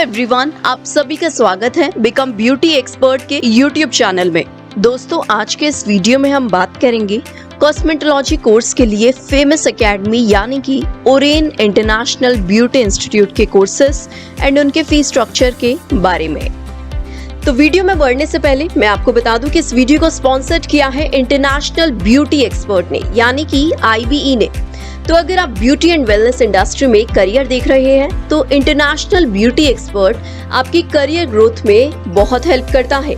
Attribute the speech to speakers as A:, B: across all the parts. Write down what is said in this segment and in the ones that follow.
A: Everyone, आप सभी का स्वागत है बिकम ब्यूटी एक्सपर्ट के यूट्यूब चैनल में। दोस्तों, आज के इस वीडियो में हम बात करेंगे कॉस्मेटोलॉजी कोर्स के लिए फेमस एकेडमी यानी कि ओरेन इंटरनेशनल ब्यूटी इंस्टीट्यूट के कोर्सेस एंड उनके फीस स्ट्रक्चर के बारे में। तो वीडियो में बढ़ने से पहले मैं आपको बता दूं कि इस वीडियो को स्पॉन्सर्ड किया है इंटरनेशनल ब्यूटी एक्सपर्ट ने यानी कि IBE ने। तो अगर आप ब्यूटी एंड वेलनेस इंडस्ट्री में करियर देख रहे हैं तो इंटरनेशनल ब्यूटी एक्सपर्ट आपकी करियर ग्रोथ में बहुत हेल्प करता है।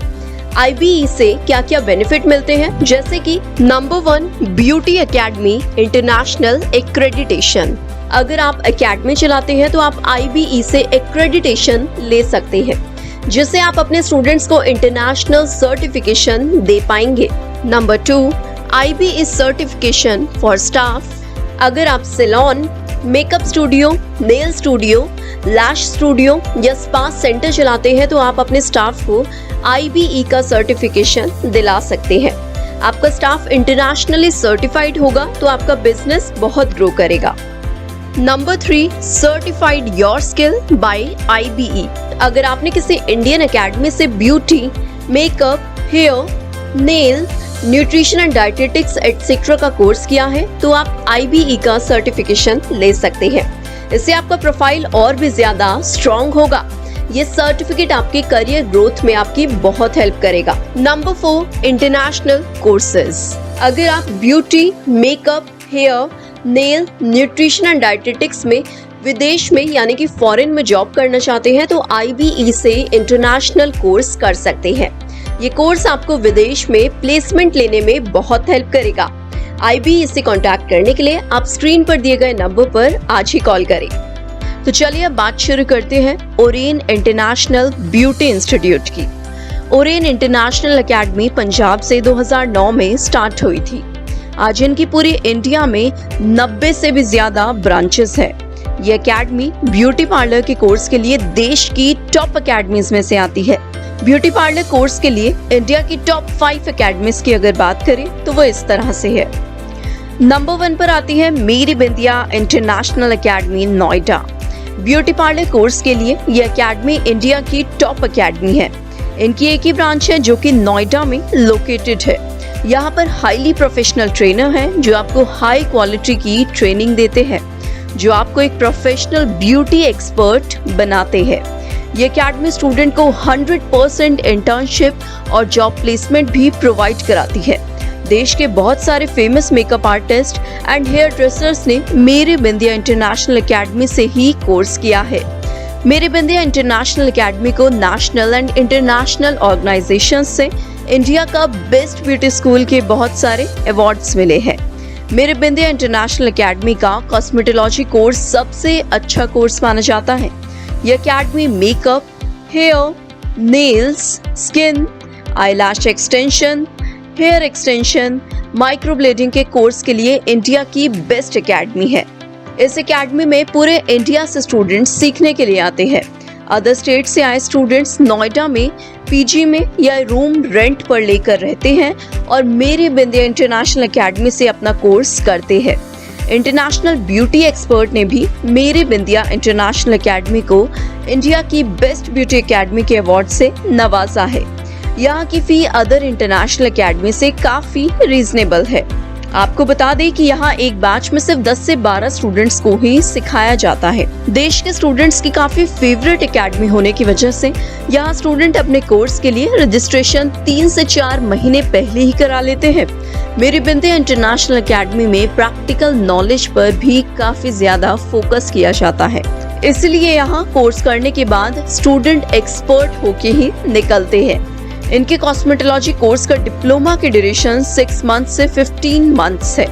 A: IBE से क्या क्या बेनिफिट मिलते हैं, जैसे कि number 1, beauty academy international accreditation. अगर आप एकेडमी चलाते हैं तो आप IBE से एक्रेडिटेशन ले सकते हैं, जिससे आप अपने स्टूडेंट्स को इंटरनेशनल सर्टिफिकेशन दे पाएंगे। नंबर 2, IBE सर्टिफिकेशन फॉर स्टाफ। अगर आप salon, makeup studio, nail studio, lash studio या स्पा सेंटर चलाते हैं तो आप अपने स्टाफ को IBE का सर्टिफिकेशन दिला सकते हैं। आपका स्टाफ इंटरनेशनली सर्टिफाइड होगा तो आपका बिजनेस बहुत ग्रो करेगा। Number 3, certified your skill by IBE। अगर आपने किसी इंडियन एकेडमी से beauty, makeup, hair, nail, nutrition and dietetics etcetera का कोर्स किया है तो आप IBE का सर्टिफिकेशन ले सकते हैं। इससे आपका प्रोफाइल और भी ज्यादा स्ट्रॉन्ग होगा। ये सर्टिफिकेट आपके करियर ग्रोथ में आपकी बहुत हेल्प करेगा। Number 4, international courses. अगर आप beauty, makeup, hair, nail, nutrition and dietetics में विदेश में यानी कि फॉरेन में जॉब करना चाहते हैं तो IBE से इंटरनेशनल कोर्स कर सकते हैं। ये कोर्स आपको विदेश में प्लेसमेंट लेने में बहुत हेल्प करेगा। IBE से कांटेक्ट करने के लिए आप स्क्रीन पर दिए गए नंबर पर आज ही कॉल करें। तो चलिए अब बात शुरू करते हैं ओरेन इंटरनेशनल ब्यूटी इंस्टीट्यूट की। ओरेन इंटरनेशनल एकेडमी पंजाब से 2009 में स्टार्ट हुई थी। आज इनकी पूरी इंडिया में 90 से भी ज्यादा ब्रांचेस है। ये एकेडमी ब्यूटी पार्लर के कोर्स के लिए देश की टॉप एकेडमीज में से आती है। ब्यूटी पार्लर कोर्स के लिए इंडिया की टॉप 5 एकेडमीज की अगर बात करें तो वो इस तरह से है। नंबर 1 पर आती है मेरी Bindiya international academy Noida. Beauty parlour course के लिए ये एकेडमी इंडिया की टॉप एकेडमी है। इनकी एक ही ब्रांच है जो कि नोएडा में लोकेटेड है। यहाँ पर हाईली प्रोफेशनल ट्रेनर हैं जो आपको हाई क्वालिटी की ट्रेनिंग देते हैं, जो आपको एक प्रोफेशनल ब्यूटी एक्सपर्ट बनाते हैं। ये एकेडमी स्टूडेंट को 100% इंटर्नशिप और जॉब प्लेसमेंट भी प्रोवाइड कराती है। देश के बहुत सारे famous makeup artist and hair dressers ने मेरी बिंदिया इंटरनेशनल एकेडमी से ही कोर्स किया है। मेरी बिंदिया इंटरनेशनल एकेडमी को नेशनल एंड इंटरनेशनल ऑर्गेनाइजेशंस से इंडिया का बेस्ट ब्यूटी स्कूल के बहुत सारे अवार्ड्स मिले हैं। मेरी बिंदिया इंटरनेशनल एकेडमी का कॉस्मेटोलॉजी कोर्स सबसे अच्छा कोर्स माना जाता है। यह academy makeup, hair, nails, skin, eyelash extension, hair extension, microblading के कोर्स के लिए इंडिया की बेस्ट एकेडमी है। इस एकेडमी में पूरे इंडिया से स्टूडेंट्स सीखने के लिए आते हैं। अदर स्टेट से आए स्टूडेंट्स नोएडा में PG में या रूम रेंट पर लेकर रहते हैं और मेरी बिंदिया इंटरनेशनल एकेडमी से अपना कोर्स करते हैं। इंटरनेशनल ब्यूटी एक्सपर्ट ने भी मेरी बिंदिया इंटरनेशनल एकेडमी को इंडिया की बेस्ट ब्यूटी एकेडमी के अवार्ड से नवाजा है। यहाँ की फी अदर इंटरनेशनल एकेडमी से काफी रीजनेबल है। आपको बता दें कि यहाँ एक बैच में सिर्फ 10 से 12 स्टूडेंट्स को ही सिखाया जाता है। देश के स्टूडेंट्स की काफी फेवरेट एकेडमी होने की वजह से यहाँ स्टूडेंट अपने कोर्स के लिए रजिस्ट्रेशन 3 से 4 महीने पहले ही करा लेते हैं। मेरी बिंदिया इंटरनेशनल एकेडमी में प्रैक्टिकल नॉलेज पर भी काफी ज्यादा फोकस किया जाता है, इसलिए यहाँ कोर्स करने के बाद स्टूडेंट एक्सपर्ट होके ही निकलते हैं। इनके कॉस्मेटोलॉजी कोर्स का डिप्लोमा की ड्यूरेशन 6 मंथ से 15 मंथ्स है।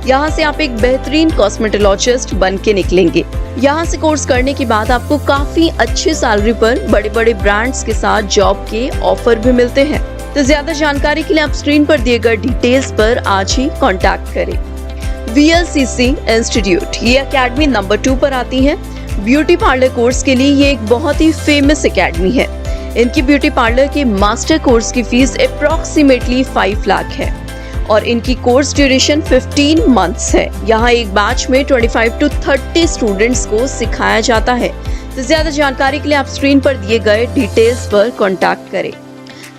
A: यहाँ से आप एक बेहतरीन कॉस्मेटोलॉजिस्ट बन के निकलेंगे। यहाँ से कोर्स करने के बाद आपको काफी अच्छी सैलरी पर बड़े बड़े ब्रांड्स के साथ जॉब के ऑफर भी मिलते हैं। तो ज्यादा जानकारी के लिए आप स्क्रीन पर दिए गए डिटेल्स पर आज ही कांटेक्ट करें। VLCC इंस्टीट्यूट, ये एकेडमी नंबर 2 पर आती है। ब्यूटी पार्लर कोर्स के लिए ये एक बहुत ही फेमस एकेडमी है। इनकी ब्यूटी पार्लर के मास्टर कोर्स की फीस अप्रॉक्सीमेटली 5 लाख है और इनकी कोर्स ड्यूरेशन 15 मंथ्स है। यहाँ एक बैच में 25 to 30 स्टूडेंट्स को सिखाया जाता है। तो ज्यादा जानकारी के लिए आप स्क्रीन पर दिए गए डिटेल्स पर कॉन्टैक्ट करें।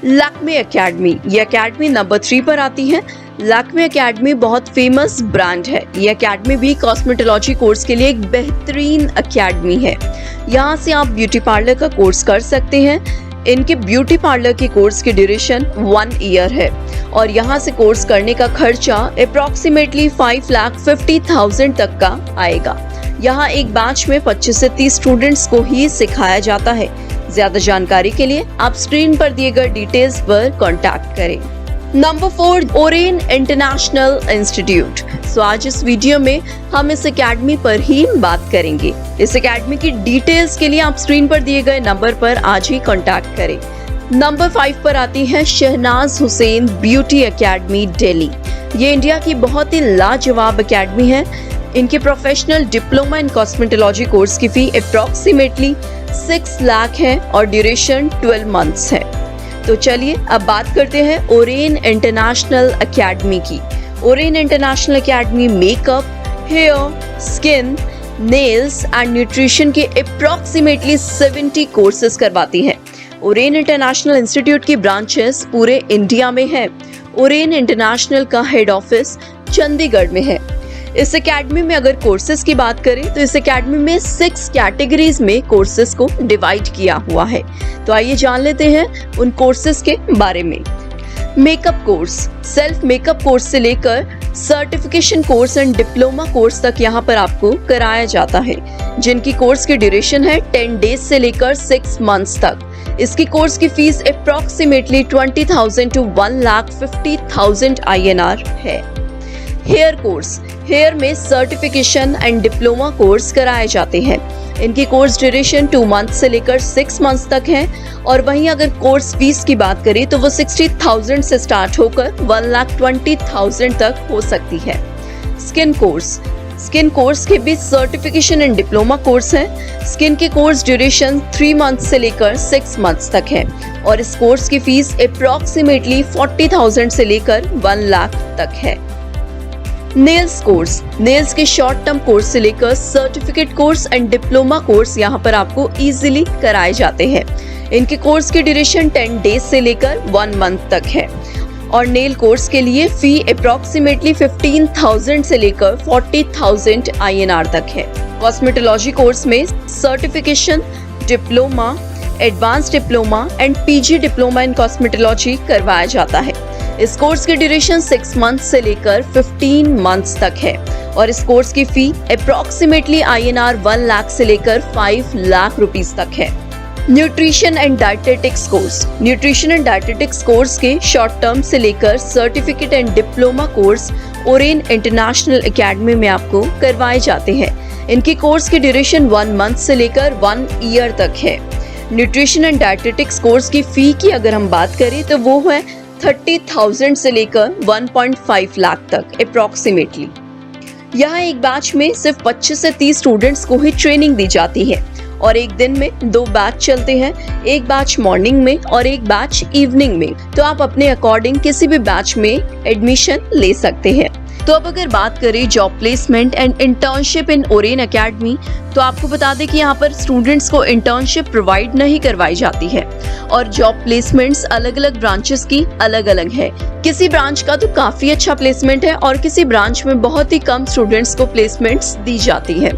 A: लैक्मे एकेडमी, ये एकेडमी नंबर 3 पर आती है। लैक्मे एकेडमी बहुत फेमस ब्रांड है। ये एकेडमी भी कॉस्मेटोलॉजी कोर्स के लिए एक बेहतरीन एकेडमी है। यहाँ से आप ब्यूटी पार्लर का कोर्स कर सकते हैं। इनके ब्यूटी पार्लर के कोर्स की ड्यूरेशन 1 ईयर है और यहाँ से कोर्स करने का खर्चा अप्रॉक्सीमेटली 5,50,000 तक का आएगा। यहाँ एक बैच में 25 से 30 स्टूडेंट्स को ही सिखाया जाता है। ज्यादा जानकारी के लिए आप स्क्रीन पर दिए गए डिटेल्स पर कॉन्टैक्ट करें। Number 4, Oren international institute. So आज इस वीडियो में हम इस एकेडमी पर ही बात करेंगे। इस एकेडमी की डिटेल्स के लिए आप स्क्रीन पर दिए गए नंबर पर आज ही कॉन्टैक्ट करें। नंबर 5 पर आती है शहनाज हुसैन ब्यूटी एकेडमी दिल्ली। ये इंडिया की बहुत ही लाजवाब एकेडमी है। इनके professional diploma in cosmetology course की फी अप्रॉक्सीमेटली 6 लाख है और ड्यूरेशन 12 मंथ्स है। तो चलिए अब बात करते हैं ओरेन इंटरनेशनल एकेडमी की। Orane international academy makeup, hair, skin, nails and nutrition के अप्रॉक्सीमेटली 70 कोर्सेज करवाती है। ओरेन इंटरनेशनल इंस्टीट्यूट की ब्रांचेस पूरे इंडिया में है। ओरेन इंटरनेशनल का हेड ऑफिस चंडीगढ़ में है। इस एकेडमी में अगर कोर्सेज की बात करें तो इस एकेडमी में 6 कैटेगरीज में कोर्सेज को डिवाइड किया हुआ है। तो आइए जान लेते हैं उन कोर्सेज के बारे में। Makeup course, self makeup course से लेकर certification course and diploma course तक यहाँ पर आपको कराया जाता है, जिनकी कोर्स की ड्यूरेशन है 10 डेज से लेकर 6 मंथ्स तक। इसकी कोर्स की फीस अप्रॉक्सीमेटली 20,000 to 1,50,000 INR है। हेयर कोर्स, हेयर में सर्टिफिकेशन एंड डिप्लोमा कोर्स कराए जाते हैं। इनकी कोर्स ड्यूरेशन 2 मंथ से लेकर 6 मंथ्स तक है और वहीं अगर कोर्स फीस की बात करें तो वो 60,000 से स्टार्ट होकर 1,20,000 तक हो सकती है। स्किन कोर्स, स्किन कोर्स के भी सर्टिफिकेशन एंड डिप्लोमा कोर्स है। स्किन के कोर्स ड्यूरेशन 3 मंथ से लेकर 6 मंथ्स तक है और इस कोर्स की फीस अप्रॉक्सीमेटली 40,000 से लेकर 1 लाख तक है। नेल्स कोर्स, नेल्स के शॉर्ट टर्म कोर्स से लेकर certificate course and diploma course यहाँ पर आपको इजीली कराए जाते हैं। इनके कोर्स की ड्यूरेशन 10 डेज से लेकर 1 मंथ तक है और नेल कोर्स के लिए फी अप्रॉक्सीमेटली 15,000 से लेकर 40,000 INR तक है। कॉस्मेटोलॉजी कोर्स में certification, diploma, advance diploma and PG diploma in cosmetology करवाया जाता है। इस कोर्स की ड्यूरेशन 6 मंथ से लेकर 15 मंथ्स तक है और इस कोर्स की फी अप्रॉक्सीमेटली INR 1 लाख से लेकर 5 लाख रुपीस तक है। Nutrition and dietetics course, nutrition and dietetics course के शॉर्ट टर्म से लेकर certificate and diploma course Oren international academy में आपको करवाए जाते हैं। इनकी कोर्स की ड्यूरेशन 1 मंथ से लेकर 1 ईयर तक है। न्यूट्रिशन एंड डाइटेटिक्स कोर्स की फी की अगर हम बात करें तो वो है 30,000 से लेकर 1.5 लाख तक अप्रॉक्सीमेटली। यहाँ एक बैच में सिर्फ 25 से 30 स्टूडेंट्स को ही ट्रेनिंग दी जाती है और एक दिन में 2 बैच चलते हैं, एक बैच मॉर्निंग में और एक बैच इवनिंग में। तो आप अपने अकॉर्डिंग किसी भी बैच में एडमिशन ले सकते हैं। तो अब अगर बात करें job placement and internship in Oren academy, तो आपको बता दें कि यहाँ पर स्टूडेंट्स को इंटर्नशिप प्रोवाइड नहीं करवाई जाती है और जॉब प्लेसमेंट्स अलग अलग ब्रांचेस की अलग अलग है। किसी ब्रांच का तो काफी अच्छा प्लेसमेंट है और किसी ब्रांच में बहुत ही कम स्टूडेंट्स को प्लेसमेंट्स दी जाती है।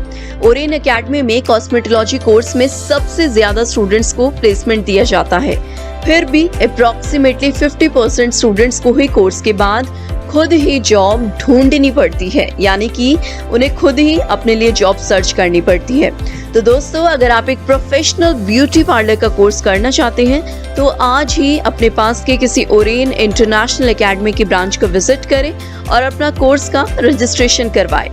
A: ओरेन एकेडमी में कॉस्मेटोलॉजी कोर्स में सबसे ज्यादा स्टूडेंट्स को प्लेसमेंट दिया जाता है। फिर भी अप्रॉक्सीमेटली 50% स्टूडेंट्स को ही कोर्स के बाद खुद ही जॉब ढूंढनी पड़ती है, यानी कि उन्हें खुद ही अपने लिए जॉब सर्च करनी पड़ती है। तो दोस्तों, अगर आप एक प्रोफेशनल ब्यूटी पार्लर का कोर्स करना चाहते हैं तो आज ही अपने पास के किसी ओरेन इंटरनेशनल एकेडमी की ब्रांच को विजिट करें और अपना कोर्स का रजिस्ट्रेशन करवाएं।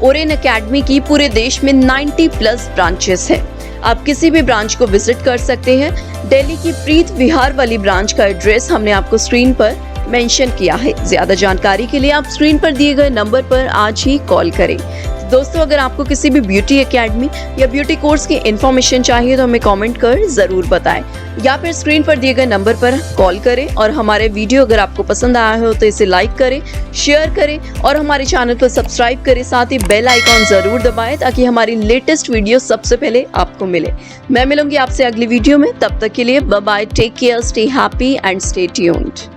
A: ओरेन एकेडमी की पूरे देश में 90+ ब्रांचेस हैं। आप किसी भी ब्रांच को विजिट कर सकते हैं। दिल्ली की प्रीत विहार वाली ब्रांच का एड्रेस हमने आपको स्क्रीन पर मेंशन किया है। ज्यादा जानकारी के लिए आप स्क्रीन पर दिए गए नंबर पर आज ही कॉल करें। दोस्तों अगर आपको किसी भी ब्यूटी एकेडमी या ब्यूटी कोर्स की इन्फॉर्मेशन चाहिए तो हमें कमेंट कर जरूर बताएं या फिर स्क्रीन पर दिए गए नंबर पर कॉल करें। और हमारे वीडियो अगर आपको पसंद आया हो तो इसे लाइक करें, शेयर करें और हमारे चैनल को सब्सक्राइब करें। साथ ही बेल आइकॉन जरूर दबाएं ताकि हमारी लेटेस्ट वीडियो सबसे पहले आपको मिले। मैं मिलूंगी आपसे अगली वीडियो में, तब तक के लिए bye bye, take care, stay happy and stay tuned.